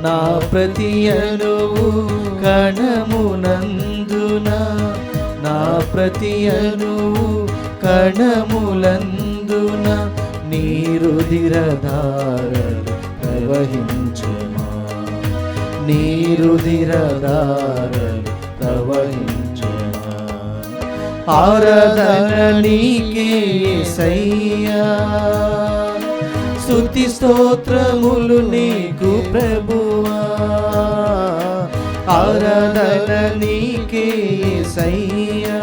నా ప్రతి అణువు కణమునందున, నా ప్రతి అణువు కణములందున నీ రుధిరధారలు ప్రవహించుమా, నీ రుధిరధారలు ప్రవహించుమా. ఆరాధన నీకే యేసయ్యా, స్తుతి స్తోత్రములు నీకు ప్రభువా. ఆరాధన నీకే యేసయ్యా,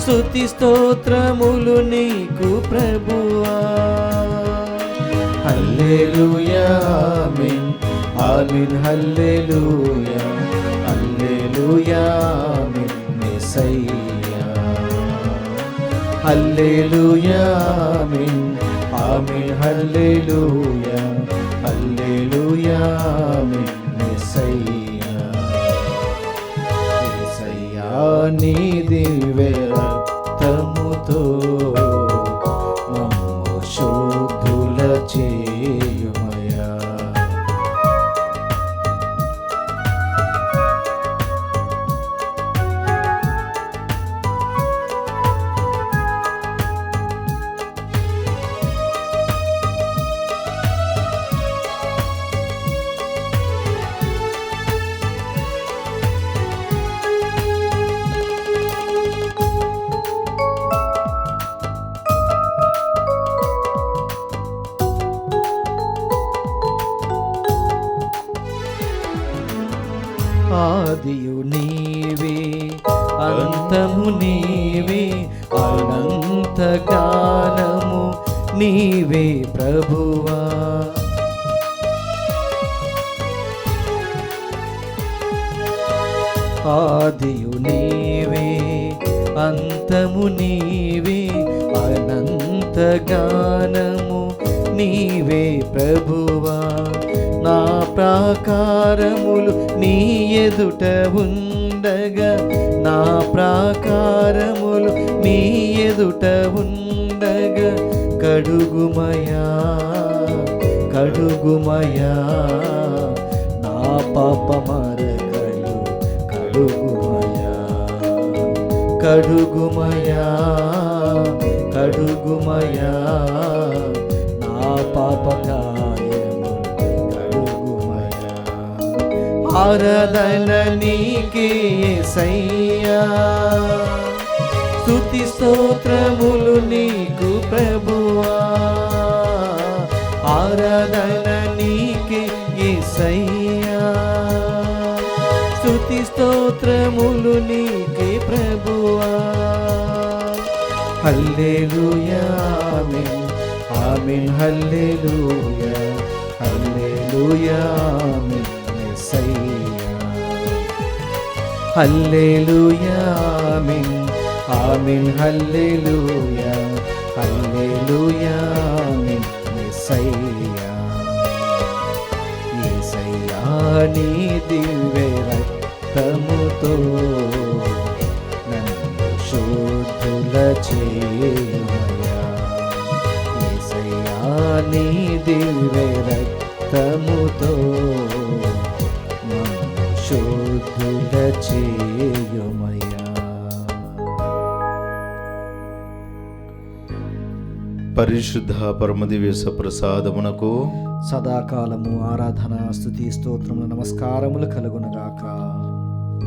స్తుతి స్తోత్రములు నీకు ప్రభువా. హల్లెలూయా ఆమేన్ ఆమేన్ హల్లెలూయా హల్లెలూయా ఆమేన్ యేసయ్యా. హల్లెలూయా ఆమేన్ ఆమేన్ హల్లెలూయా హల్లెలూయా ఆమేన్ యేసయ్యా. యేసయ్యా నీ దివ్య రక్తముతో మమ్ము శుద్ధుల చేయుమయా. ఆదియు నీవే అంతము నీవే, అనంత గానము నీవే ప్రభువా. ఆదియు నీవే అంతము నీవే, అనంత గానము నీవే ప్రభువా. నా ప్రాకారములు నీ ఎదుట ఉండగా, నా ప్రాకారములు నీ ఎదుట ఉండగా, కడుగుమయా కడుగుమయా నా పాప మరకలు కడుగుమయా. కడుగుమయా కడుగుమయా నా పాపకాయము కడుగుమయా. ఆరాధన నీకే యేసయ్యా, స్తుతి స్తోత్రములు నీకు ప్రభువా. ఆరాధన నీకే యేసయ్యా, స్తుతి స్తోత్రములు నీకే ప్రభువా. హల్లెలూయా ఆమేన్ ఆమేన్ హల్లెలూయా హల్లెలూయా ఆమేన్ యేసయ్యా. హల్లెలూయా ఆమేన్ ఆమేన్ హల్లెలూయా హల్లెలూయా ఆమేన్ యేసయ్యా. యేసయ్యా నీ దివ్య రక్తముతో నన్ను శుద్ధుల చేయుమయా. యేసయ్యా నీ దివ్య రక్తముతో నన్ను శుద్ధుల చేయుమయా. పరిశుద్ధ పరమదివ్య ప్రసాదమునకు సదాకాలము ఆరాధన స్తుతి స్తోత్రములు నమస్కారములు కలుగునుగాక.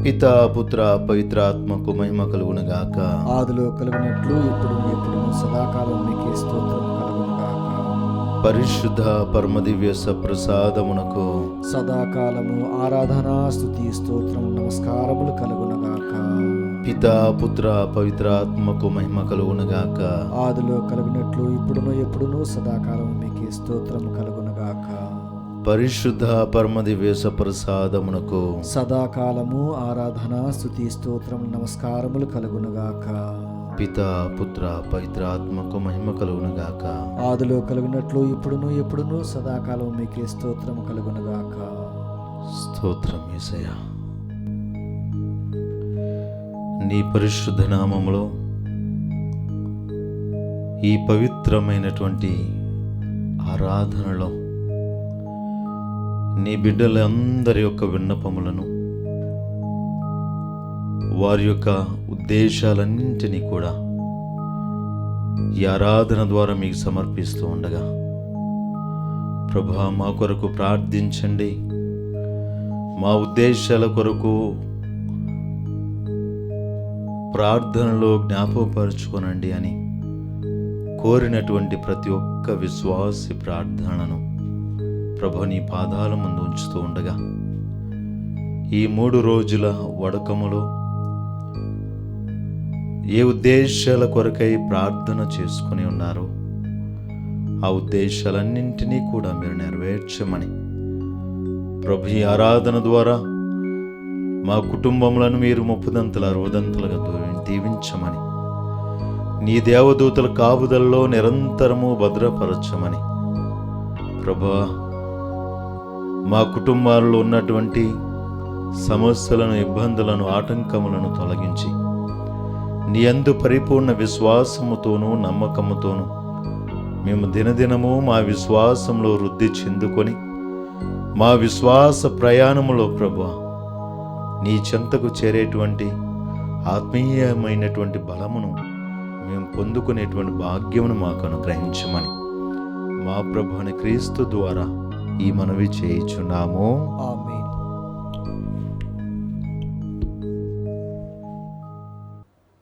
పితా పుత్ర పవిత్రాత్మకు మహిమ కలుగునుగాక. ఆదిలో కలిగినట్లు ఇప్పుడు ఎప్పుడు సదాకాలం మీకే స్తోత్రం కలుగునుగాక. పరిశుద్ధ పరమదివ్య ప్రసాదమునకు సదాకాలము ఆరాధన స్తుతి స్తోత్రం నమస్కారములు కలుగునుగాక. పితా పుత్ర పవిత్రాత్మకు మహిమ కలుగునుగాక. ఆదిలో కలిగినట్లు ఇప్పుడును ఎప్పుడును సదాకాలం మీకే స్తోత్రం కలుగునుగాక. పరిశుద్ధ పరమదివ్య ప్రసాదమునకు సదాకాలము ఆరాధన స్తుతి స్తోత్రం నమస్కారములు కలుగునుగాక. పితా పుత్ర పవిత్రాత్మకు మహిమ కలుగునుగాక. ఆదిలో కలిగినట్లు ఇప్పుడును ఎప్పుడును సదాకాలం మీకే స్తోత్రం కలుగునుగాక. స్తోత్రం యేసయ్యా. నీ పరిశుద్ధ నామములో ఈ పవిత్రమైనటువంటి ఆరాధనలో నీ బిడ్డలందరి యొక్క విన్నపములను, వారి యొక్క ఉద్దేశాలన్నింటినీ కూడా ఈ ఆరాధన ద్వారా మీకు సమర్పిస్తూ ఉండగా, ప్రభా మా కొరకు ప్రార్థించండి, మా ఉద్దేశాల కొరకు ప్రార్థనలో జ్ఞాపకపరచుకోనండి అని కోరినటువంటి ప్రతి ఒక్క విశ్వాసి ప్రార్థనను ప్రభు నీ పాదాల ముందు ఉంచుతూ ఉండగా, ఈ 3 రోజుల వడకములో ఏ ఉద్దేశాల కొరకై ప్రార్థన చేసుకుని ఉన్నారో ఆ ఉద్దేశాలన్నింటినీ కూడా మీరు నెరవేర్చమని ప్రభు ఈ ఆరాధన ద్వారా మా కుటుంబములను మీరు 30-60 దీవించమని, నీ దేవదూతల కాపుదలలో నిరంతరము భద్రపరచమని, ప్రభువా మా కుటుంబాల్లో ఉన్నటువంటి సమస్యలను, ఇబ్బందులను, ఆటంకములను తొలగించి నీ యందు పరిపూర్ణ విశ్వాసముతోనూ నమ్మకముతోనూ మేము దినదినము మా విశ్వాసంలో వృద్ధి చెందుకొని మా విశ్వాస ప్రయాణములో ప్రభువా నీ చెంతకు చేరేటువంటి ఆత్మీయమైనటువంటి బలమును మేము పొందుకునేటువంటి భాగ్యమును మాకు అనుగ్రహించమని మా ప్రభువుని క్రీస్తు ద్వారా ఈ మనవి చేయుచున్నాము. ఆమేన్.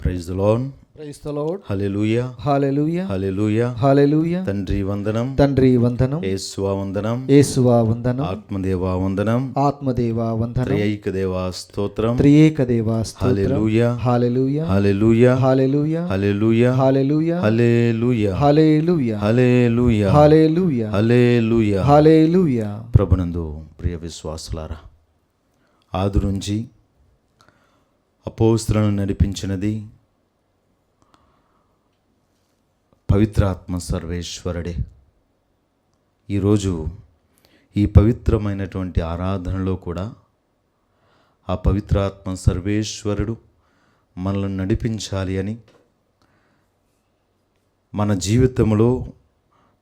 Praise the Lord. Praise the Lord. హల్లెలూయా, హల్లెలూయా, హల్లెలూయా, హల్లెలూయా. తండ్రి వందనం, తండ్రి వందనం, యేసువా వందనం, యేసువా వందనం, ఆత్మదేవా వందనం, ఆత్మదేవా వందనం, త్రైక దేవా స్తోత్రం, త్రియేక దేవా స్తోత్రం. హల్లెలూయా, హల్లెలూయా, హల్లెలూయా, హల్లెలూయా, హల్లెలూయా, హల్లెలూయా, హల్లెలూయా, హల్లెలూయా, హల్లెలూయా, హల్లెలూయా, హల్లెలూయా. హల్లెలూయా. ప్రభునందు ప్రియ విశ్వాసులారా, ఆది నుంచి అపోస్తలులను నడిపించినది పవిత్రాత్మ సర్వేశ్వరుడే. ఈరోజు ఈ పవిత్రమైనటువంటి ఆరాధనలో కూడా ఆ పవిత్రాత్మ సర్వేశ్వరుడు మనల్ని నడిపించాలి అని, మన జీవితంలో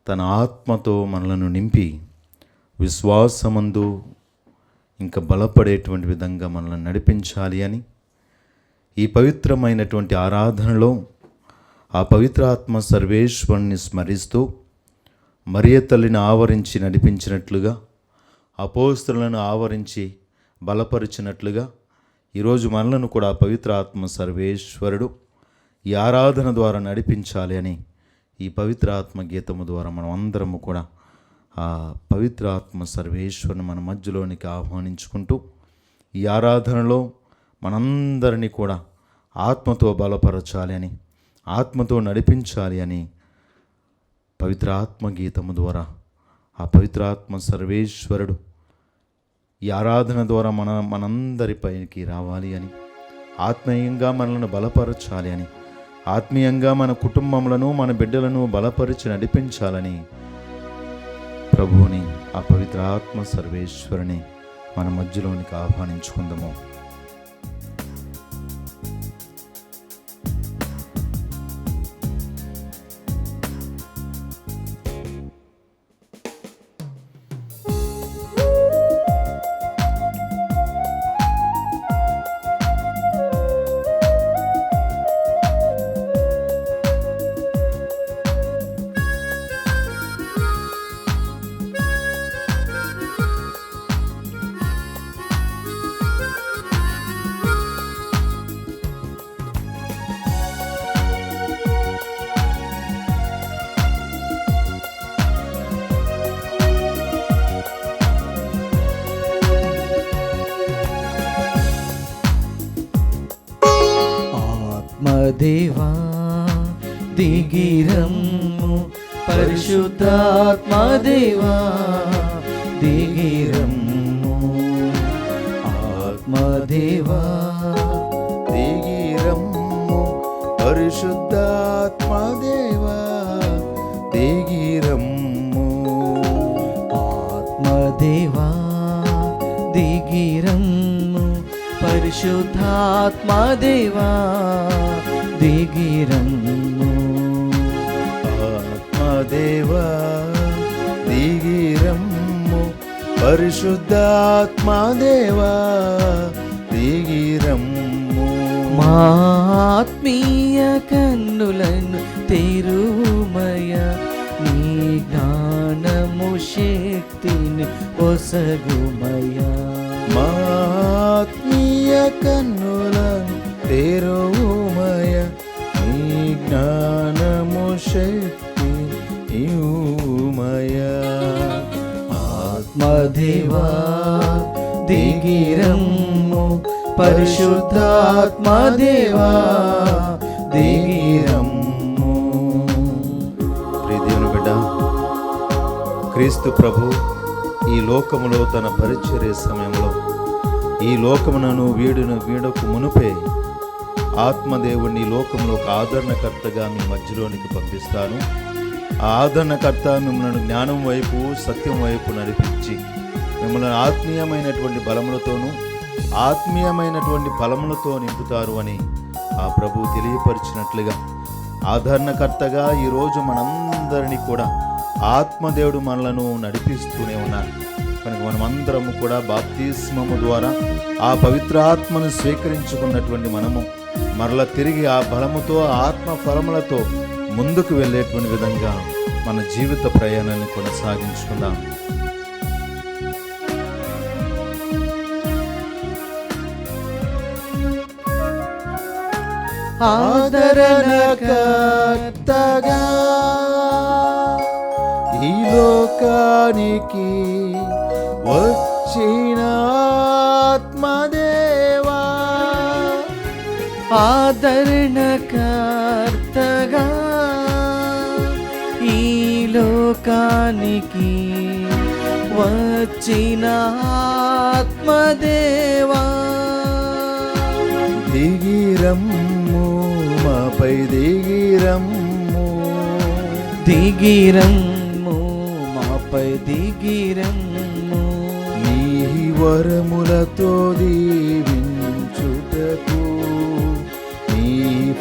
తన ఆత్మతో మనలను నింపి విశ్వాసమందు ఇంకా బలపడేటువంటి విధంగా మనల్ని నడిపించాలి అని ఈ పవిత్రమైనటువంటి ఆరాధనలో ఆ పవిత్రాత్మ సర్వేశ్వరుని స్మరిస్తూ మరియ తల్లిని ఆవరించి నడిపించినట్లుగా, అపోస్తలులను ఆవరించి బలపరిచినట్లుగా ఈరోజు మనలను కూడా పవిత్రాత్మ సర్వేశ్వరుడు ఈ ఆరాధన ద్వారా నడిపించాలి అని ఈ పవిత్రాత్మ గీతము ద్వారా మనం అందరము కూడా ఆ పవిత్రాత్మ సర్వేశ్వరుని మన మధ్యలోనికి ఆహ్వానించుకుంటూ ఈ ఆరాధనలో మనందరినీ కూడా ఆత్మతో బలపరచాలి అని, ఆత్మతో నడిపించాలి అని పవిత్రాత్మ గీతము ద్వారా ఆ పవిత్రాత్మ సర్వేశ్వరుడు ఈ ఆరాధన ద్వారా మనందరిపైకి రావాలి అని, ఆత్మీయంగా మనల్ని బలపరచాలి అని, ఆత్మీయంగా మన కుటుంబములను, మన బిడ్డలను బలపరిచి నడిపించాలని ప్రభువుని, ఆ పవిత్రాత్మ సర్వేశ్వరుని మన మధ్యలోనికి ఆహ్వానించుకుందాము. దేవా దిగిరమ్ము, పరిశుద్ధాత్మ దేవా దిగిరమ్ము, ఆత్మదేవా దిగిరమ్ము, పరిశుద్ధాత్మ దేవా దిగిరమ్ము, ఆత్మదేవా దిగిరమ్ము, పరిశుద్ధాత్మ దేవా దిగిరమ్ము, ఆత్మదేవా దిగిరమ్ము, పరిశుద్ధాత్మదేవా దిగిరమ్ము. మా ఆత్మీయ కన్నులను తెరుమయ, నీ జ్ఞానము శక్తిని ఒసగుమయ. మా ఆత్మీయ కన్నులను తెరుమయ, నీ జ్ఞానము శక్తి ఇవ్వుమయ. ఆత్మదేవా దిగిరమ్ము, పరిశుద్ధాత్మదేవా దిగిరమ్ము. ప్రియ దేవుని బిడ్డ, క్రీస్తు ప్రభు ఈ లోకములో తన పరిచర్య సమయంలో ఈ లోకమునను వీడకు మునుపే ఆత్మదేవుడిని లోకంలో ఒక ఆదరణకర్తగా మీ మధ్యలోనికి పంపిస్తాను. ఆ ఆదరణకర్త మిమ్మల్ని జ్ఞానం వైపు సత్యం వైపు నడిపించి మిమ్మల్ని ఆత్మీయమైనటువంటి బలములతోనూ ఆత్మీయమైనటువంటి ఫలములతో నింపుతారు అని ఆ ప్రభు తెలియపరిచినట్లుగా ఆదరణకర్తగా ఈరోజు మనందరినీ కూడా ఆత్మదేవుడు మనలను నడిపిస్తూనే ఉన్నారు. కనుక మనమందరము కూడా బాప్తిస్మము ద్వారా ఆ పవిత్రాత్మను స్వీకరించుకున్నటువంటి మనము మరల తిరిగి ఆ బలముతో ఆత్మ ఫలములతో ముందుకు వెళ్ళేటువంటి విధంగా మన జీవిత ప్రయాణాన్ని కొనసాగించుకుందాం. ఆదరణకర్తగా ఈ లోకానికి వచ్చిన ఆత్మదేవా, ఆదరణకర్తగా ఈ లోకానికి వచ్చిన ఆత్మదేవా, దిగిరమ్ము మాపై దిగిరమ్ము, దిగిరమ్ము మాపై దిగిరమ్ము. నీ వరములతో దీవించుటకు, నీ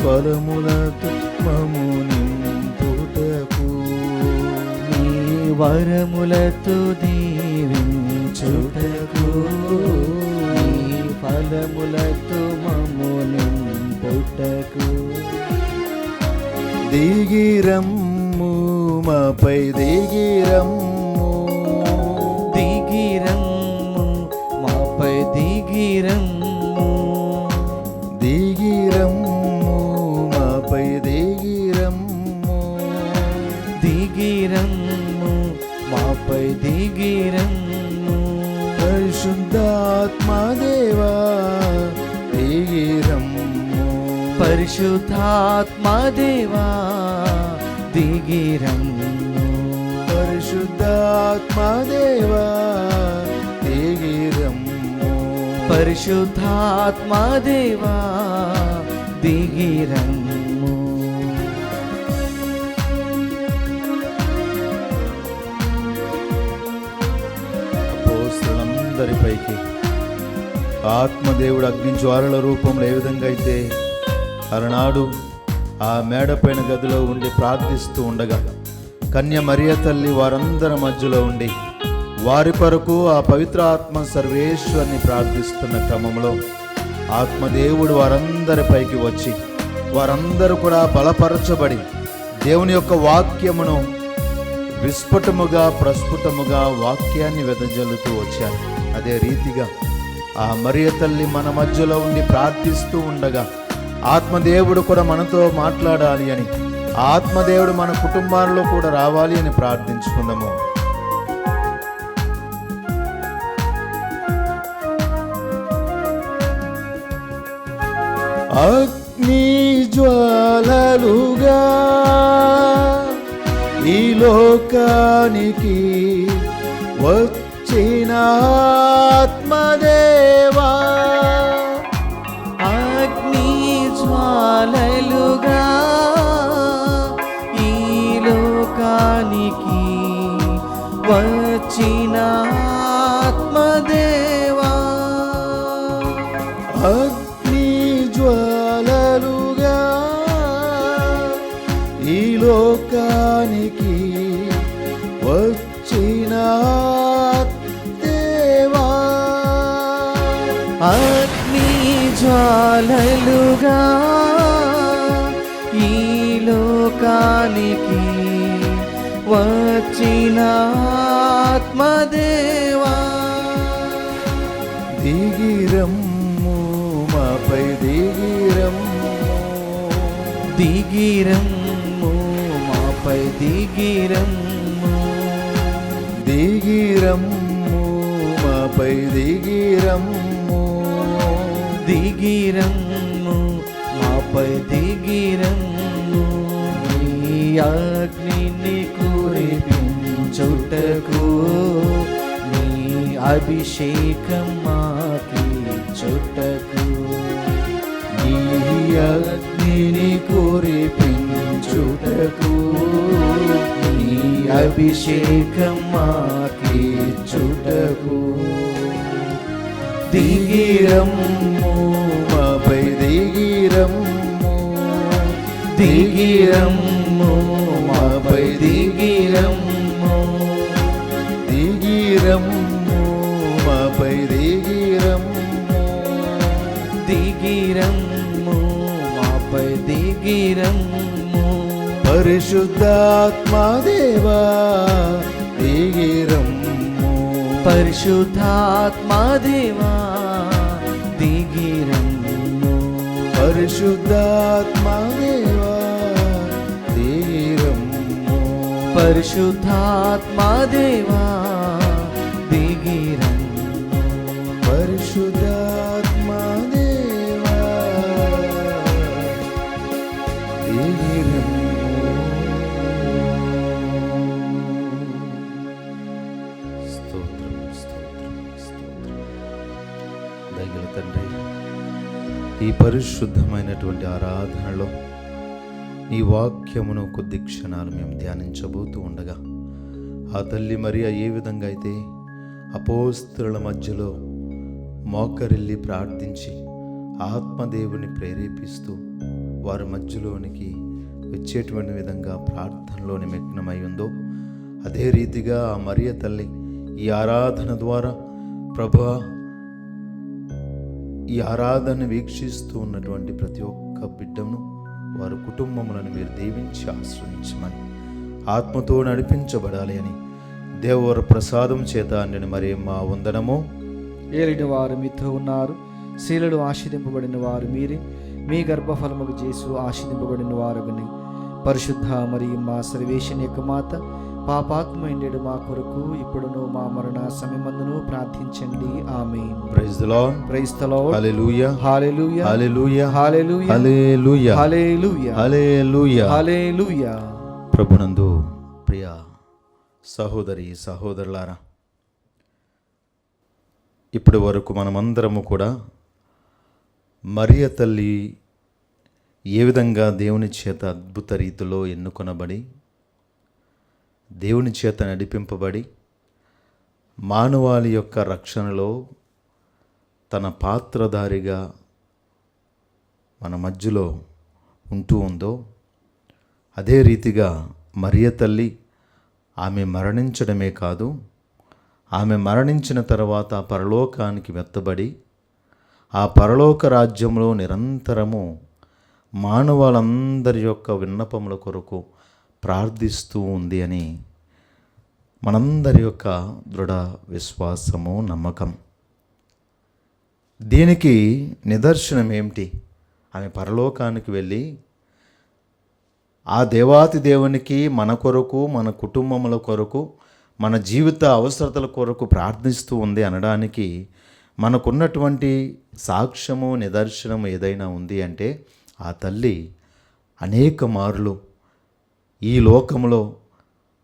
ఫలములతో మము నింపుటకు, నీ వరములతో దీవించుటకు, నీ ఫలములతో మమ్ము నింపుటకు. దిగిరమ్ము మాపై దిగిరమ్ము, దిగిరమ్ము మాపై దిగిరమ్ము, దిగిరమ్ము మాపై దిగిరమ్ము, దిగిరమ్ము మాపై దిగిరమ్ము. పరిశుద్ధాత్మదేవా దిగిరమ్ము, పరిశుద్ధాత్మదేవా దిగిరమ్ము, పరిశుద్ధాత్మదేవా దిగిరమ్ము, పరిశుద్ధాత్మదేవా దిగిరమ్ము. అపోస్తలులందరిపైకి ఆత్మదేవుడు అగ్నిజ్వాలల రూపంలో ఏ విధంగా అయితే అలనాడు ఆ మేడపైన గదిలో ఉండి ప్రార్థిస్తూ ఉండగా కన్య మరియ తల్లి వారందరి మధ్యలో ఉండి వారి కొరకు ఆ పవిత్ర ఆత్మ సర్వేశ్వరుని ప్రార్థిస్తున్న క్రమంలో ఆత్మదేవుడు వారందరిపైకి వచ్చి వారందరూ కూడా బలపరచబడి దేవుని యొక్క వాక్యమును విస్ఫుటముగా ప్రస్ఫుటముగా వాక్యాన్ని వెదజల్లుతూ వచ్చారు. అదే రీతిగా ఆ మరియ తల్లి మన మధ్యలో ఉండి ప్రార్థిస్తూ ఉండగా ఆత్మదేవుడు కూడా మనతో మాట్లాడాలి అని, ఆత్మదేవుడు మన కుటుంబాల్లో కూడా రావాలి అని ప్రార్థించుకుందాము. అగ్ని జ్వాలలుగా ఈ లోకానికి వచ్చిన ఆత్మదేవా, అగ్ని జ్వాలలుగా ఈ లోకానికి వచ్చిన ఆత్మదేవా, అగ్ని జ్వాలలుగా ఈ లోకానికి వచ్చిన కాలలుగా ఈ లోకానికి వచ్చిన ఆత్మదేవా, దిగిరమ్ము మాపై దిగిరమ్ము, దిగిరమ్ము మాపై దిగిరమ్ము, దిగిరమ్ము మాపై దిగిరమ్ము, దిగిరమ్ము మాపై దిగిరమ్ము. నీ అగ్నిని కురిపించుటకు, నీ అభిషేకం మాకిచ్చుటకు, నీ అగ్నిని కురిపించుటకు, నీ అభిషేకం మాకిచ్చుటకు, దిగిరమ్ము మాపై దిగిరమ్ము, దిగిరమ్ము మాపై దిగిరమ్ము, దిగిరమ్ము మాపై దిగిరమ్ము, దిగిరమ్ము మాపై దిగిరమ్ము. పరిశుద్ధాత్మదేవా దిగిరమ్ము, పరిశుద్ధాత్మదేవా దిగిరమ్ము, పరిశుద్ధాత్మదేవా దిగిరమ్ము, పరిశుద్ధాత్మదేవా దిగిరమ్ము, పరిశుద్ధాత్మదేవా దిగిరమ్ము. స్తోత్రం, స్తోత్రం, స్తోత్రం. దయగల తండ్రి, ఈ పరిశుద్ధమైనటువంటి ఆరాధనలో ఈ వాక్యమును కొద్ది క్షణాలు మేము ధ్యానించబోతూ ఉండగా, ఆ తల్లి మరియా ఏ విధంగా అయితే అపోస్తలుల మధ్యలో మోకరిల్లి ప్రార్థించి ఆత్మదేవుని ప్రేరేపిస్తూ వారి మధ్యలోనికి వచ్చేటువంటి విధంగా ప్రార్థనలో నిమగ్నమై ఉందో, అదే రీతిగా ఆ మరియ తల్లి ఈ ఆరాధన ద్వారా ప్రభువా, ఈ ఆరాధన వీక్షిస్తూ ఉన్నటువంటి ప్రతి ఒక్క బిడ్డను, వారి కుటుంబములను మీరు దీవించి ఆశ్రయించమని, ఆత్మతో నడిపించబడాలి అని దేవర ప్రసాదం చేత అండిన మరి మా వందనము. ఏలిన వారు మీతో ఉన్నారు, శీలలు ఆశీర్దింపబడిన వారు మీరే, మీ గర్భఫలముకు చేసు ఆశీర్దింపబడిన వారుగని. పరిశుద్ధ మరియు మా సర్వేశ్వని యొక్క మాత, పాపాత్మైండెడు మా కొరకు ఇప్పుడును మా మరణ సమయమందును ప్రార్థించండి. ఆమేన్. Praise the Lord. Praise the Lord. హల్లెలూయా, హల్లెలూయా, హల్లెలూయా, హల్లెలూయా, హల్లెలూయా, హల్లెలూయా, హల్లెలూయా, హల్లెలూయా. ప్రభునందు ప్రియ సహోదరి సహోదరులారా, ఇప్పటి వరకు మనమందరము కూడా మరియ తల్లి ఏ విధంగా దేవుని చేత అద్భుత రీతిలో ఎన్నుకొనబడి, దేవుని చేత నడిపింపబడి, మానవాళి యొక్క రక్షణలో తన పాత్రధారిగా మన మధ్యలో ఉంటూ ఉందో, అదే రీతిగా మరియ తల్లి ఆమె మరణించడమే కాదు, ఆమె మరణించిన తర్వాత పరలోకానికి వెత్తబడి ఆ పరలోక రాజ్యంలో నిరంతరము మానవాళ్ళందరి యొక్క విన్నపముల కొరకు ప్రార్థిస్తూ ఉంది అని మనందరి యొక్క దృఢ విశ్వాసము, నమ్మకం. దీనికి నిదర్శనం ఏమిటి? ఆమె పరలోకానికి వెళ్ళి ఆ దేవాతి దేవునికి మన కొరకు, మన కుటుంబముల కొరకు, మన జీవిత అవసరతల కొరకు ప్రార్థిస్తూ ఉంది అనడానికి మనకున్నటువంటి సాక్ష్యము, నిదర్శనము ఏదైనా ఉంది అంటే, ఆ తల్లి అనేక మార్లు ఈ లోకంలో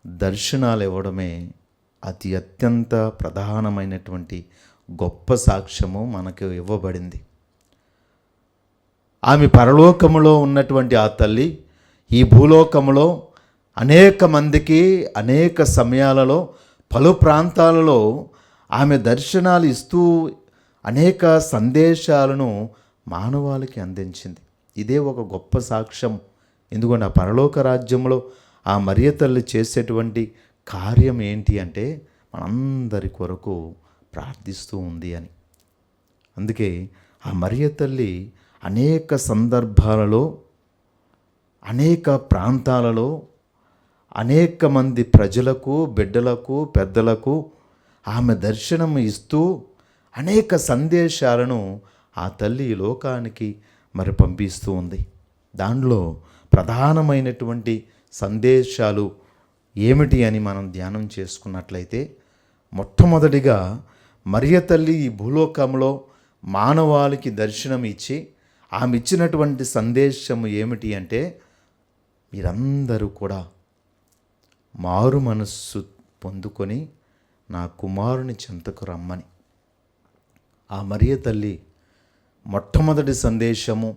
దర్శనాలు ఇవ్వడమే అత్యంత ప్రధానమైనటువంటి గొప్ప సాక్ష్యము మనకు ఇవ్వబడింది. ఆమె పరలోకములో ఉన్నటువంటి ఆ తల్లి ఈ భూలోకములో అనేక మందికి అనేక సమయాలలో పలు ప్రాంతాలలో ఆమె దర్శనాలు ఇస్తూ అనేక సందేశాలను మానవాళికి అందించింది. ఇదే ఒక గొప్ప సాక్ష్యం. ఎందుకంటే ఆ పరలోక రాజ్యంలో ఆ మరియ తల్లి చేసేటువంటి కార్యం ఏంటి అంటే మనందరి కొరకు ప్రార్థిస్తూ ఉంది అని. అందుకే ఆ మరియ తల్లి అనేక సందర్భాలలో, అనేక ప్రాంతాలలో, అనేక మంది ప్రజలకు, బిడ్డలకు, పెద్దలకు ఆమె దర్శనం ఇస్తూ అనేక సందేశాలను ఆ తల్లి ఈ లోకానికి మరి పంపిస్తూ ఉంది. దానిలో ప్రధానమైనటువంటి సందేశాలు ఏమిటి అని మనం ధ్యానం చేసుకున్నట్లయితే, మొట్టమొదటిగా మరియ తల్లి ఈ భూలోకంలో మానవాళికి దర్శనం ఇచ్చి ఆమె ఇచ్చినటువంటి సందేశము ఏమిటి అంటే, మీరందరూ కూడా మారు మనస్సు పొందుకొని నా కుమారుని చెంతకు రమ్మని. ఆ మరియ తల్లి మొట్టమొదటి సందేశము,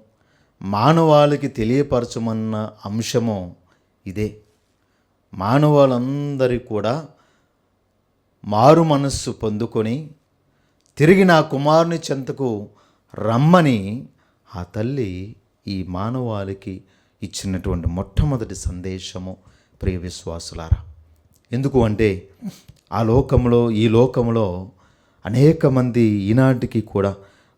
మానవాళికి తెలియపరచమన్న అంశము ఇదే. మానవాళ్ళందరూ కూడా మారు మనస్సు పొందుకొని తిరిగి నా కుమారుని చెంతకు రమ్మని ఆ తల్లి ఈ మానవాళికి ఇచ్చినటువంటి మొట్టమొదటి సందేశము ప్రియ విశ్వాసులారా. ఎందుకు అంటే ఈ లోకంలో అనేక మంది ఈనాటికి కూడా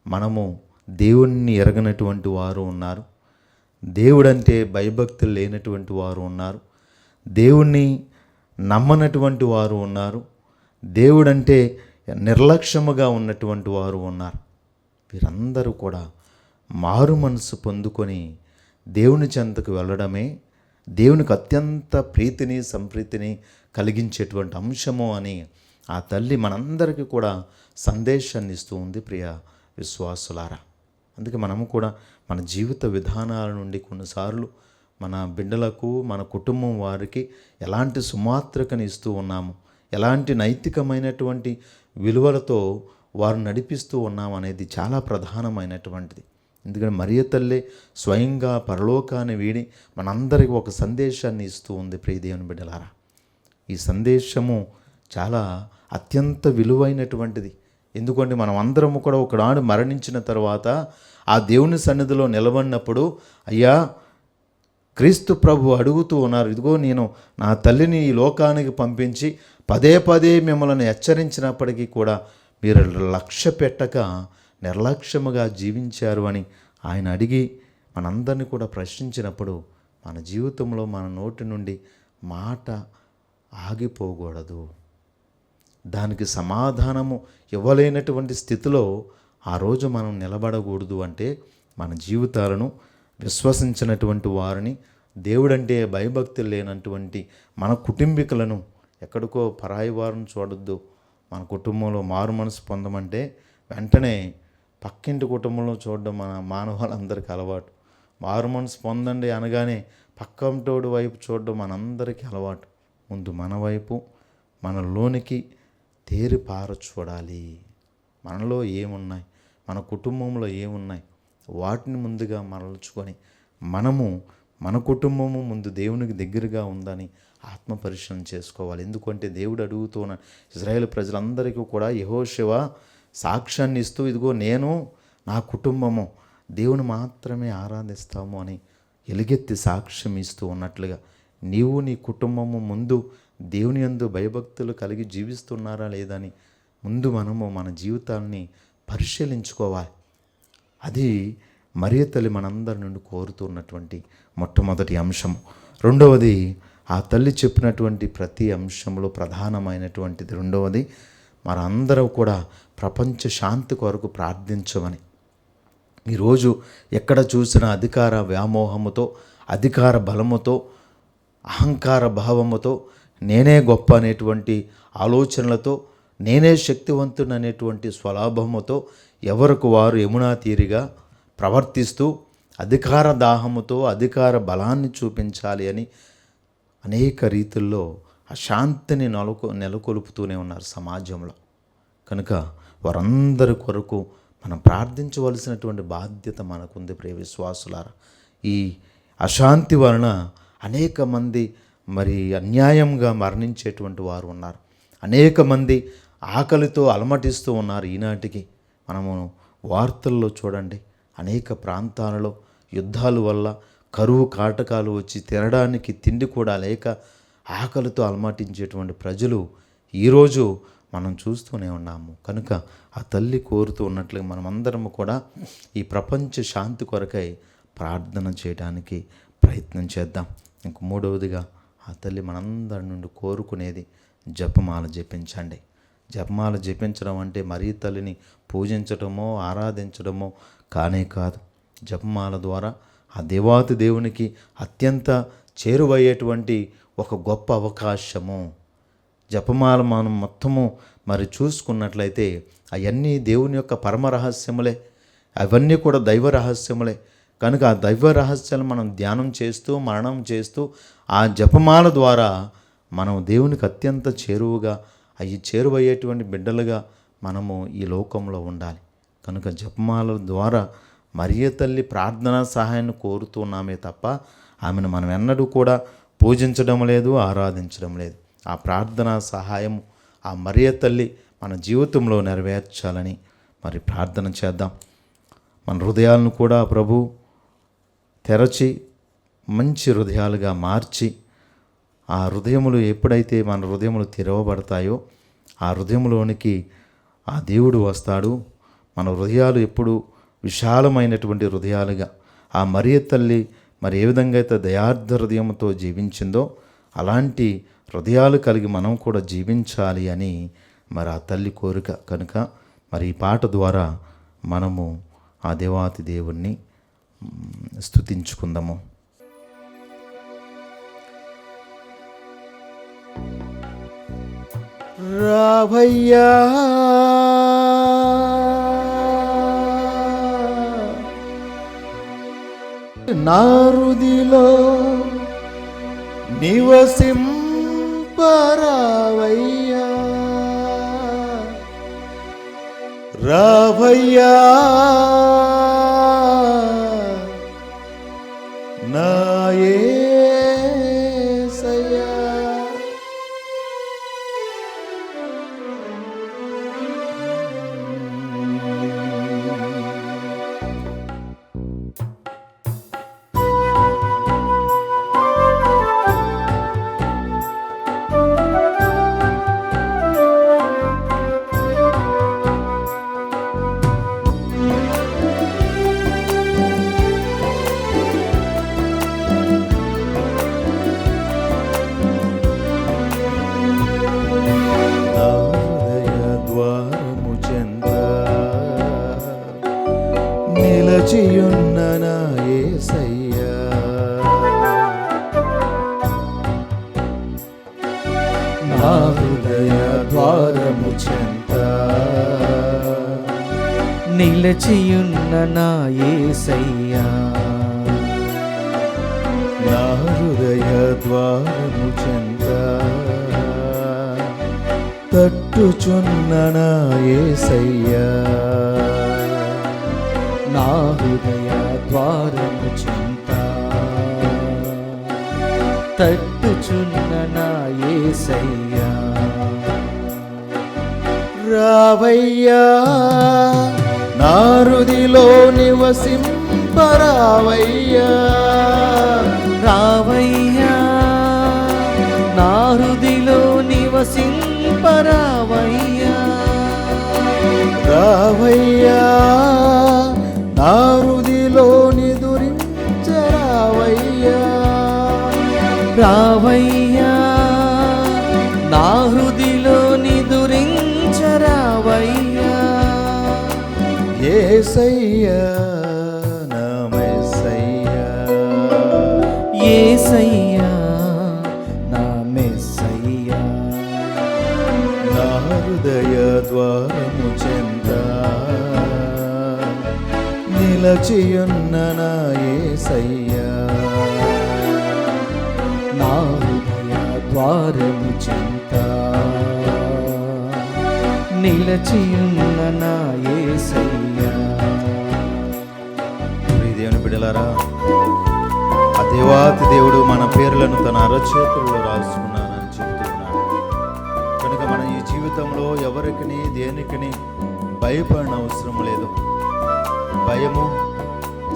మనము దేవుణ్ణి ఎరగనటువంటి వారు ఉన్నారు. దేవుడంటే భయభక్తులు లేనటువంటి వారు ఉన్నారు. దేవుణ్ణి నమ్మనటువంటి వారు ఉన్నారు. దేవుడంటే నిర్లక్ష్యముగా ఉన్నటువంటి వారు ఉన్నారు. వీరందరూ కూడా మారు మనసు పొందుకొని దేవుని చెంతకు వెళ్ళడమే దేవునికి అత్యంత ప్రీతిని, సంప్రీతిని కలిగించేటువంటి అంశము అని ఆ తల్లి మనందరికీ కూడా సందేశాన్ని ఇస్తూ ఉంది ప్రియ విశ్వాసులారా. అందుకే మనము కూడా మన జీవిత విధానాల నుండి కొన్నిసార్లు మన బిడ్డలకు, మన కుటుంబం వారికి ఎలాంటి సుమాత్రకని ఇస్తూ ఉన్నాము, ఎలాంటి నైతికమైనటువంటి విలువలతో వారు నడిపిస్తూ ఉన్నాము అనేది చాలా ప్రధానమైనటువంటిది. ఎందుకంటే మరియ తల్లి స్వయంగా పరలోకాన్ని వీడి మనందరికీ ఒక సందేశాన్ని ఇస్తూ ఉంది ప్రియ దేవుని బిడ్డలారా. ఈ సందేశము చాలా అత్యంత విలువైనటువంటిది. ఎందుకంటే మనం అందరము కూడా ఒకనాడు మరణించిన తర్వాత ఆ దేవుని సన్నిధిలో నిలబడినప్పుడు, అయ్యా క్రీస్తు ప్రభు అడుగుతూ ఉన్నారు, ఇదిగో నేను నా తల్లిని ఈ లోకానికి పంపించి పదే పదే మిమ్మల్ని హెచ్చరించినప్పటికీ కూడా మీరు లక్ష్య పెట్టక నిర్లక్ష్యముగా జీవించారు అని ఆయన అడిగి మనందరినీ కూడా ప్రశ్నించినప్పుడు మన జీవితంలో మన నోటి నుండి మాట ఆగిపోకూడదు. దానికి సమాధానము ఇవ్వలేనటువంటి స్థితిలో ఆ రోజు మనం నిలబడకూడదు. అంటే మన జీవితాలను విశ్వసించినటువంటి వారిని, దేవుడంటే భయభక్తులు లేనటువంటి మన కుటుంబీకులను ఎక్కడికో పరాయి వారిని చూడొద్దు. మన కుటుంబంలో మారు మనసు పొందమంటే వెంటనే పక్కింటి కుటుంబంలో చూడడం మన మానవాళ్ళందరికీ అలవాటు. మారు మనసు పొందండి అనగానే పక్కంటోడి వైపు చూడడం మనందరికీ అలవాటు. ముందు మన వైపు, మనలోనికి తేరిపార చూడాలి. మనలో ఏమున్నాయి, మన కుటుంబంలో ఏమున్నాయి, వాటిని ముందుగా మరల్చుకొని మనము మన కుటుంబము ముందు దేవునికి దగ్గరగా ఉందని ఆత్మ పరిశీలన చేసుకోవాలి. ఎందుకంటే దేవుడు అడుగుతున్న ఇశ్రాయేలు ప్రజలందరికీ కూడా యెహోషువ సాక్ష్యాన్ని ఇస్తూ, ఇదిగో నేను నా కుటుంబము దేవుని మాత్రమే ఆరాధిస్తాము అని ఎలుగెత్తి సాక్ష్యం ఇస్తూ ఉన్నట్లుగా నీవు నీ కుటుంబము ముందు దేవుని యందు భయభక్తులు కలిగి జీవిస్తున్నారా లేదని ముందు మనము మన జీవితాన్ని పరిశీలించుకోవాలి. అది మరియ తల్లి మనందరి నుండి కోరుతున్నటువంటి మొట్టమొదటి అంశం. రెండవది, ఆ తల్లి చెప్పినటువంటి ప్రతి అంశంలో ప్రధానమైనటువంటిది రెండవది, మనందరం కూడా ప్రపంచ శాంతి కొరకు ప్రార్థించమని. ఈరోజు ఎక్కడ చూసిన అధికార వ్యామోహముతో, అధికార బలముతో, అహంకార భావముతో, నేనే గొప్ప అనేటువంటి ఆలోచనలతో, నేనే శక్తివంతుని అనేటువంటి స్వలాభముతో ఎవరికి వారు యమునా తీరిగా ప్రవర్తిస్తూ అధికార దాహముతో అధికార బలాన్ని చూపించాలి అని అనేక రీతుల్లో అశాంతిని నెలకొల్పుతూనే ఉన్నారు సమాజంలో. కనుక వారందరి కొరకు మనం ప్రార్థించవలసినటువంటి బాధ్యత మనకుంది ప్రియ విశ్వాసులారా. ఈ అశాంతి వలన అనేక మంది మరి అన్యాయంగా మరణించేటువంటి వారు ఉన్నారు. అనేక మంది ఆకలితో అలమటిస్తూ ఉన్నారు. ఈనాటికి మనము వార్తల్లో చూడండి, అనేక ప్రాంతాలలో యుద్ధాల వల్ల కరువు కాటకాలు వచ్చి తినడానికి తిండి కూడా లేక ఆకలితో అలమటించేటువంటి ప్రజలు ఈరోజు మనం చూస్తూనే ఉన్నాము. కనుక ఆ తల్లి కోరుతూ ఉన్నట్లుగా మనమందరము కూడా ఈ ప్రపంచ శాంతి కొరకై ప్రార్థన చేయడానికి ప్రయత్నం చేద్దాం. ఇంక మూడవదిగా ఆ తల్లి మనందరి నుండి కోరుకునేది జపమాల జపించండి. జపమాల జపించడం అంటే మరీ తల్లిని పూజించడమో ఆరాధించడమో కానే కాదు. జపమాల ద్వారా ఆ దేవాతి దేవునికి అత్యంత చేరువయ్యేటువంటి ఒక గొప్ప అవకాశము. జపమాల మనం మొత్తము మరి చూసుకున్నట్లయితే అవన్నీ దేవుని యొక్క పరమ రహస్యములే, అవన్నీ కూడా దైవ రహస్యములే. కనుక ఆ దైవ రహస్యాలు మనం ధ్యానం చేస్తూ మరణం చేస్తూ ఆ జపమాల ద్వారా మనం దేవునికి అత్యంత చేరువుగా అవి చేరువయ్యేటువంటి బిడ్డలుగా మనము ఈ లోకంలో ఉండాలి. కనుక జపమాల ద్వారా మరియ తల్లి ప్రార్థనా సహాయాన్ని కోరుతున్నామే తప్ప ఆమెను మనం ఎన్నడూ కూడా పూజించడం లేదు, ఆరాధించడం లేదు. ఆ ప్రార్థనా సహాయం ఆ మరియ తల్లి మన జీవితంలో నెరవేర్చాలని మరి ప్రార్థన చేద్దాం. మన హృదయాలను కూడా ప్రభు తెరచి మంచి హృదయాలుగా మార్చి, ఆ హృదయములు ఎప్పుడైతే మన హృదయములు తెరవబడతాయో ఆ హృదయంలోనికి ఆ దేవుడు వస్తాడు. మన హృదయాలు ఎప్పుడు విశాలమైనటువంటి హృదయాలుగా ఆ మరియ తల్లి మరి ఏ విధంగా అయితే దయార్థ హృదయంతో జీవించిందో అలాంటి హృదయాలు కలిగి మనం కూడా జీవించాలి అని మరి ఆ తల్లి కోరిక. కనుక మరి ఈ పాట ద్వారా మనము ఆ దేవాతి దేవుణ్ణి స్తుతించుకుందాము. రావయ్యా నా హృదిలో నివసింపరావయ్యా, రావయ్యా నా యేసయ్యా. నిలచియున్న నా యేసయ్యా, నా హృదయ ద్వారము చెంత నిలచియున్న నా యేసయ్యా, నా హృదయ ద్వారము చెంత తట్టుచున్న నా యేసయ్యా, నా హృదయ ద్వారము చెంత తట్టుచున్న నా యేసయ్యా. రావయ్యా నా హృదిలో నివసింపరావయ్యా, రావయ్యా నా హృదిలో నివసింపరావయ్యా, రావయ్యా నా హృదిలో నిదురించరావయ్యా, రావయ్యా నా హృదిలో నిదురించరావయ్యా. యేసయ్యా నా మెస్సయ్యా, యేసయ్యా నా మెస్సయ్యా, నా హృదయ ద్వారము చెంత నిలచియున్న నా యేసయ్యా, నా హృదయ ద్వారము చెంత నిలచియున్న నా యేసయ్యా. దేవుని బిడ్డలారా, ఆ దేవాతి దేవుడు మన పేర్లను తన అరచేతుల్లో రాసుకున్నానని చెప్తున్నాడు. కనుక మన ఈ జీవితంలో ఎవరికిని దేనికిని భయపడిన అవసరం లేదు. భయము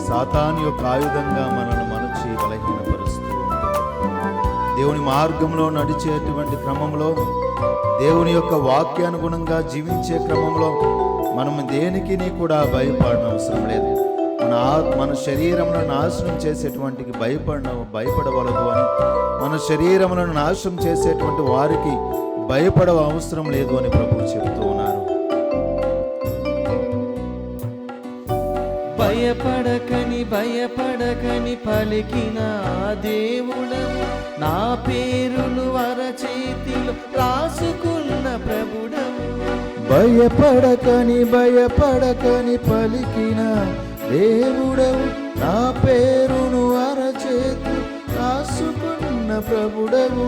సాతాను యొక్క ఆయుధంగా మనల్ని మలచి బలహీనపరుస్తూ ఉంటుంది. దేవుని మార్గంలో నడిచేటువంటి క్రమంలో దేవుని యొక్క వాక్యానుగుణంగా జీవించే క్రమంలో మనం దేనికి కూడా భయపడనవసరం అవసరం లేదు. మన శరీరమును నాశనం చేసేటువంటికి భయపడవలదు అని, మన శరీరములను నాశనం చేసేటువంటి వారికి భయపడవ అవసరం లేదు అని ప్రభువు చెబుతూ ఉన్నారు. భయపడకని పలికిన దేవుడవు, నా పేరును అరచేతిలో రాసుకున్న ప్రభుడవు. భయపడకని పలికిన దేవుడవు, నా పేరును అరచేతి రాసుకున్న ప్రభుడవు.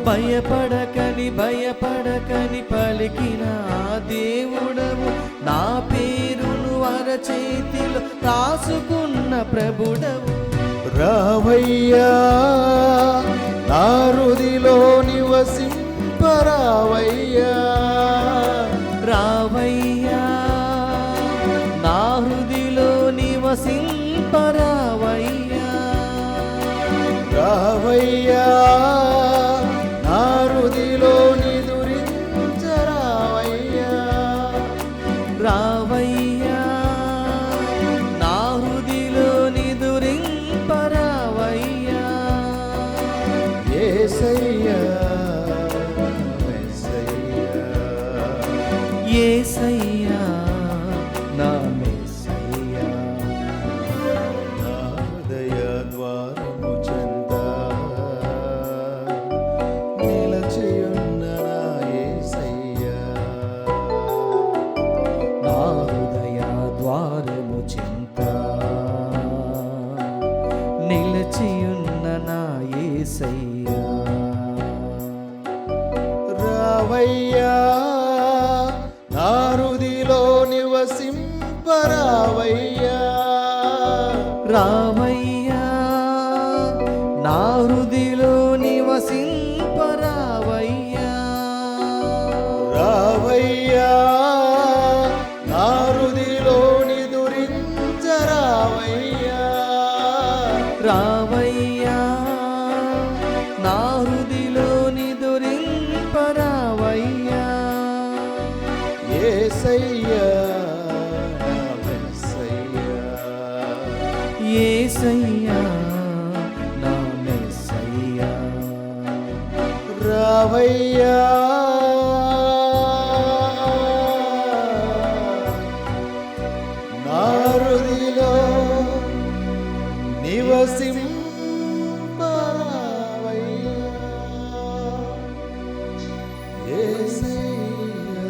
భయపడకని పలికిన దేవుడవు, నా పేరును అరచేతిలో రాసుకున్న ప్రభుడవు. రావయ్యా నా హృదిలో నివసింపరావయ్యా, రావయ్యా నా హృదిలో నివసింపరావయ్యా, రావయ్యా నా హృదిలో నిదురించరావయ్యా, రావయ్యా నా హృదిలో నిదురింపరావయ్యా. యేసయ్యా యేసయ్యా నా మెస్సయ్యా, నా హృదయ ద్వారము చెంత నిలచియున్న నా యేసయ్యా, నా హృదయ ద్వారము చెంత నిలచియున్న నా యేసయ్యా. రావయ్యా నా హృదిలో నివసింపరావయ్యా, రావయ్యా నా హృదిలో నివసింపరావయ్యా, రావయ్యా నా హృదిలో నిదురించరావయ్యా, రావయ్యా నా హృదిలో నిదురింపరావయ్యా. యేసయ్యా నా మెస్సయ్యా, యేసయ్యా నా మెస్సయ్యా, రావయ్యా నా హృదిలో నివసింపరావయ్యా, యేసయ్యా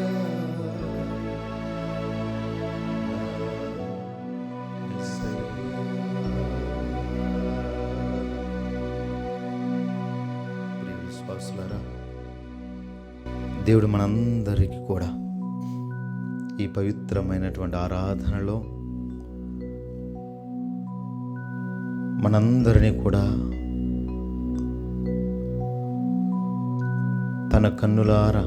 విశ్వాసులారా, దేవుడు మనందరికీ కూడా ఈ పవిత్రమైనటువంటి ఆరాధనలో మనందరినీ కూడా తన కన్నులారా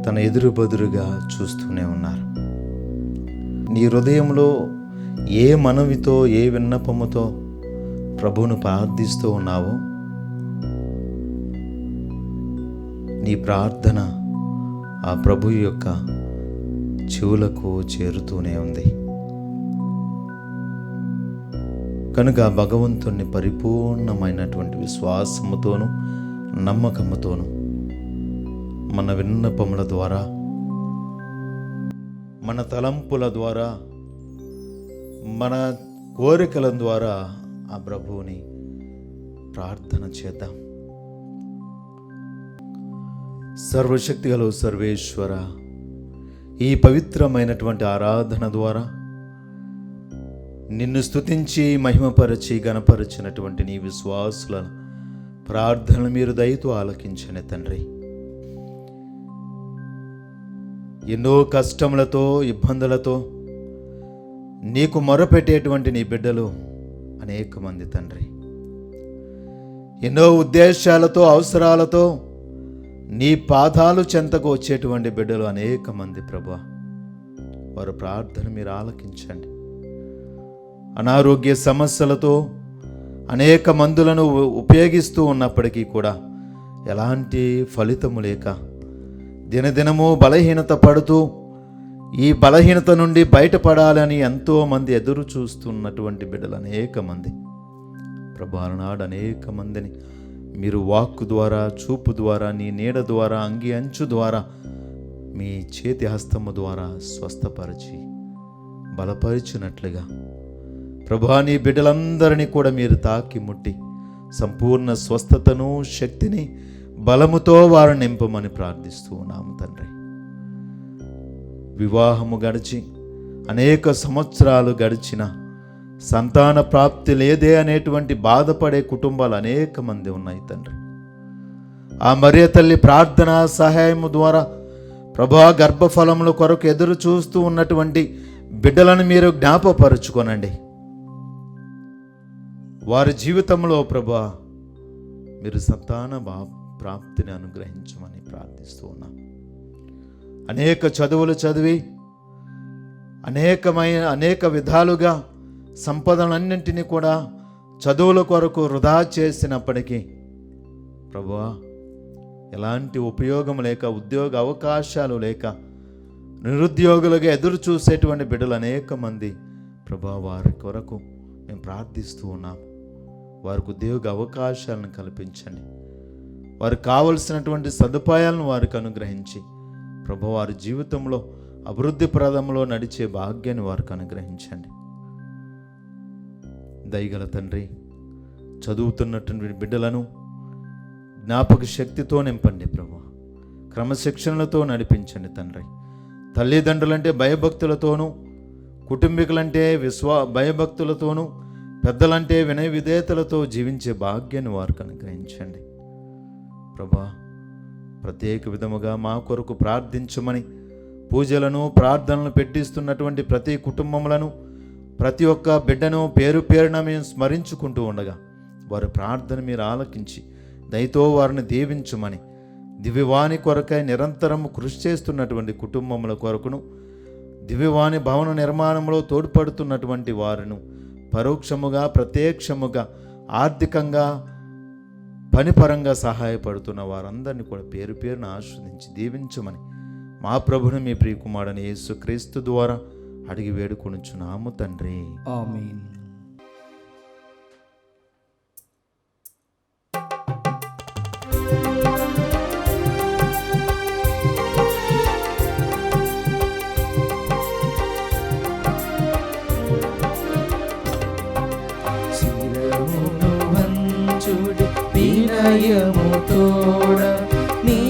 తన ఎదురుబదురుగా చూస్తూనే ఉన్నారు. నీ హృదయంలో ఏ మనవితో ఏ విన్నపముతో ప్రభువును ప్రార్థిస్తూ ఉన్నావో నీ ప్రార్థన ఆ ప్రభు యొక్క చెవులకు చేరుతూనే ఉంది. కనుక భగవంతుణ్ణి పరిపూర్ణమైనటువంటి విశ్వాసముతోను నమ్మకముతోను మన విన్నపముల ద్వారా, మన తలంపుల ద్వారా, మన కోరికల ద్వారా ఆ ప్రభువుని ప్రార్థన చేద్దాం. సర్వశక్తిగల సర్వేశ్వర, ఈ పవిత్రమైనటువంటి ఆరాధన ద్వారా నిన్ను స్తుతించి మహిమపరచి గణపరచినటువంటి నీ విశ్వాసుల ప్రార్థనలు మీరు దయతో ఆలకించండి తండ్రి. ఎన్నో కష్టములతో ఇబ్బందులతో నీకు మొరపెట్టేటువంటి నీ బిడ్డలు అనేక మంది తండ్రి. ఎన్నో ఉద్దేశాలతో అవసరాలతో నీ పాదాలు చెంతకు వచ్చేటువంటి బిడ్డలు అనేక మంది ప్రభువా. వారి ప్రార్థన మీరు ఆలకించండి. అనారోగ్య సమస్యలతో అనేక మందులను ఉపయోగిస్తూ ఉన్నప్పటికీ కూడా ఎలాంటి ఫలితము లేక దినదినము బలహీనత పడుతూ ఈ బలహీనత నుండి బయటపడాలని ఎంతోమంది ఎదురు చూస్తున్నటువంటి బిడ్డలు అనేక మంది ప్రభానాడు అనేక మందిని మీరు వాక్కు ద్వారా, చూపు ద్వారా, నీ నీడ ద్వారా, అంగి అంచు ద్వారా, మీ చేతి హస్తము ద్వారా స్వస్థపరిచి బలపరిచినట్లుగా ప్రభా నీ బిడ్డలందరినీ కూడా మీరు తాకి ముట్టి సంపూర్ణ స్వస్థతను, శక్తిని, బలముతో వారు నింపమని ప్రార్థిస్తూ ఉన్నాము తండ్రి. వివాహము గడిచి అనేక సంవత్సరాలు గడిచిన సంతాన ప్రాప్తి లేదే అనేటువంటి బాధపడే కుటుంబాలు అనేక మంది ఉన్నాయి తండ్రి. ఆ మరియ తల్లి ప్రార్థన సహాయము ద్వారా ప్రభా గర్భఫలముల కొరకు ఎదురు చూస్తూ ఉన్నటువంటి బిడ్డలను మీరు జ్ఞాపపరుచుకోనండి. వారి జీవితంలో ప్రభా మీరు సంతాన ప్రాప్తిని అనుగ్రహించమని ప్రార్థిస్తూ ఉన్నాం. అనేక చదువులు చదివి అనేక విధాలుగా సంపదలన్నింటినీ కూడా చదువుల కొరకు వృధా చేసినప్పటికీ ప్రభువా ఎలాంటి ఉపయోగం లేక, ఉద్యోగ అవకాశాలు లేక నిరుద్యోగులుగా ఎదురు చూసేటువంటి బిడ్డలు అనేక మంది ప్రభువా వారి కొరకు మేము ప్రార్థిస్తూ ఉన్నాము. వారికి ఉద్యోగ అవకాశాలను కల్పించండి. వారికి కావలసినటువంటి సదుపాయాలను వారికి అనుగ్రహించి ప్రభు వారి జీవితంలో అభివృద్ధి ప్రదంలో నడిచే భాగ్యాన్ని వారికి అనుగ్రహించండి. దయగల తండ్రి, చదువుతున్నటువంటి బిడ్డలను జ్ఞాపక శక్తితో నింపండి ప్రభు. క్రమశిక్షణలతో నడిపించండి తండ్రి. తల్లిదండ్రులంటే భయభక్తులతోనూ, కుటుంబీకులంటే భయభక్తులతోనూ, పెద్దలంటే వినయ విధేయతలతో జీవించే భాగ్యాన్ని వారికి అనుగ్రహించండి ప్రభా. ప్రత్యేక విధముగా మా కొరకు ప్రార్థించమని పూజలను, ప్రార్థనలు పెట్టిస్తున్నటువంటి ప్రతి కుటుంబములను, ప్రతి ఒక్క బిడ్డను పేరు పేరున మేము స్మరించుకుంటూ ఉండగా వారి ప్రార్థన మీరు ఆలకించి దయతో వారిని దీవించమని, దివ్యవాణి కొరకై నిరంతరము కృషి చేస్తున్నటువంటి కుటుంబముల కొరకును, దివ్యవాణి భవన నిర్మాణంలో తోడ్పడుతున్నటువంటి వారిను పరోక్షముగా, ప్రత్యక్షముగా, ఆర్థికంగా, పనిపరంగా సహాయపడుతున్న వారందరినీ కూడా పేరు పేరును ఆస్వాదించి దీవించమని మా ప్రభుని, మీ ప్రియకుమారుని యేసుక్రీస్తు ద్వారా అడిగి వేడుకొనుచున్నాము తండ్రి. ఆమేన్. వినయముతోడ నీ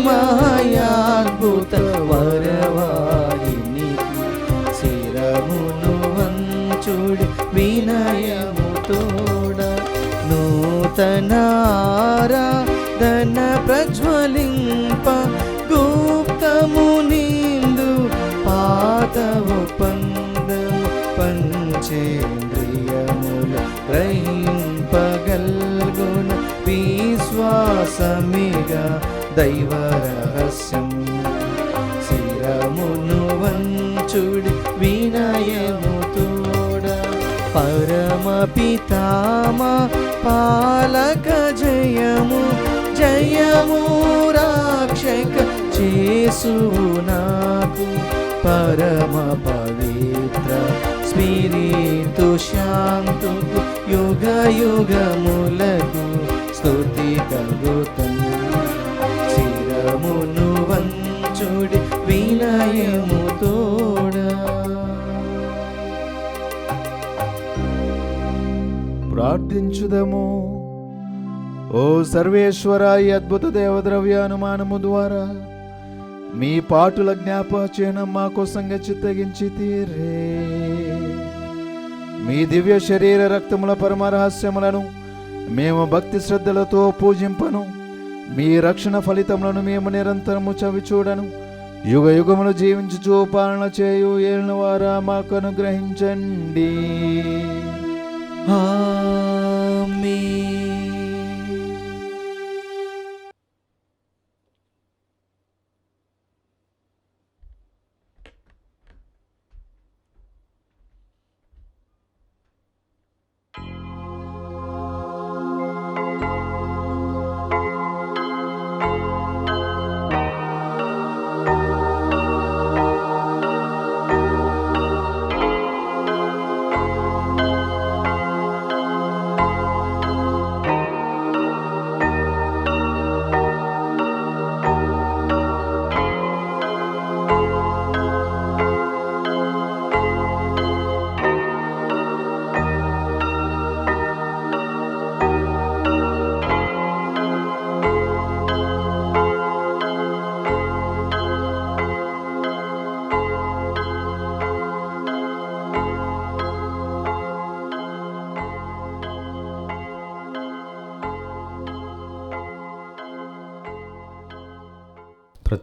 మాయాద్భుత వరవాహినికి శిరమును వంచుడి వినయముతోడ నూతన ఆరాధన ప్రజ్వలింప గుప్తము నిందు పాతవు పందము పంచేంద్రియముల గ్రహింపగల్గున విశ్వాసమిగా దైవ రహస్యం శిరమును వంచుడి వినయముతోడ పరమ పితామా పాలక జయము జయము రాక్షక చేసువు నాకు పరమ పవిత్ర స్పిరితు శాంతుకు యుగ యుగములకు స్తుతి కలుగుతను శిరమును వంచుడి వినయముతోడా. ప్రార్థించుదము. ఓ సర్వేశ్వర, ఈ అద్భుత దేవద్రవ్యానుమానము ద్వారా మీ పాటుల జ్ఞాపచేన మా కోసంగా చిత్తగించి తీరే మీ దివ్య శరీర రక్తముల పరమ రహస్యములను మేము భక్తి శ్రద్ధలతో పూజింపను. మీ రక్షణ ఫలితములను మేము నిరంతరము చవి చూడను. యుగ యుగములు జీవించుచు పాలన చేయు ఏలిన వారా మాకు అనుగ్రహించండి. ఆమేన్.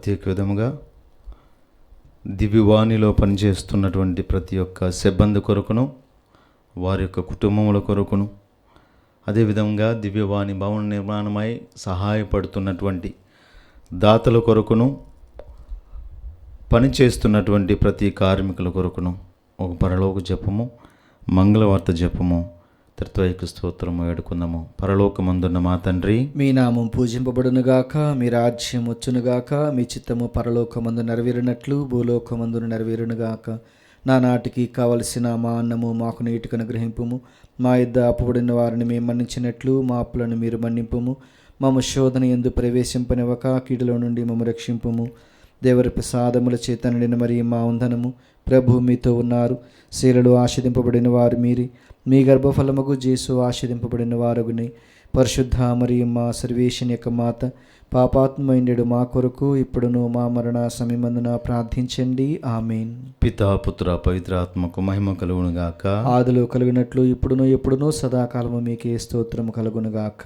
ప్రత్యేక విధముగా దివ్యవాణిలో పనిచేస్తున్నటువంటి ప్రతి ఒక్క సిబ్బంది కొరకును, వారి యొక్క కుటుంబముల కొరకును, అదేవిధంగా దివ్యవాణి భవన నిర్మాణమై సహాయపడుతున్నటువంటి దాతల కొరకును, పనిచేస్తున్నటువంటి ప్రతి కార్మికుల కొరకును ఒక పరలోక జపము, మంగళవార్త జపము, త్రిత్వైక స్తోత్రము వేడుకుందాము. పరలోకమందున్న మా తండ్రి, మీ నామం పూజింపబడునుగాక, మీ రాజ్యం వచ్చునుగాక, మీ చిత్తము పరలోకమందు నెరవేరినట్లు భూలోకమందును నెరవేరునుగాక. నానాటికి కావలసిన మా అన్నము మాకు నీటికి అనుగ్రహింపుము. మా యొద్ద అప్పుబడిన వారిని మేము మన్నించినట్లు మా అప్పులను మీరు మన్నింపుము. మమ్ము శోధన యందు ప్రవేశింపనివ్వక కీడులో నుండి మమ్ము రక్షింపుము. దేవరి ప్రసాదముల చేత నిండిన మరి మా వందనము. ప్రభు మీతో ఉన్నారు. స్త్రీలలో ఆశీర్వదింపబడిన వారు మీరే, మీ గర్భఫలముగు యేసు ఆశీర్వదింపబడిన వారగుని. పరిశుద్ధ మరియు మా సర్వేశ్వని యొక్క మాత, పాపాత్మైండెడు మా కొరకు ఇప్పుడును మా మరణ సమయమందున ప్రార్థించండి. ఆమేన్. పితా పుత్ర పవిత్రాత్మకు మహిమ కలుగునుగాక. ఆదిలో కలుగునట్లు ఇప్పుడును ఎప్పుడును సదాకాలము మీకే స్తోత్రము కలుగునుగాక.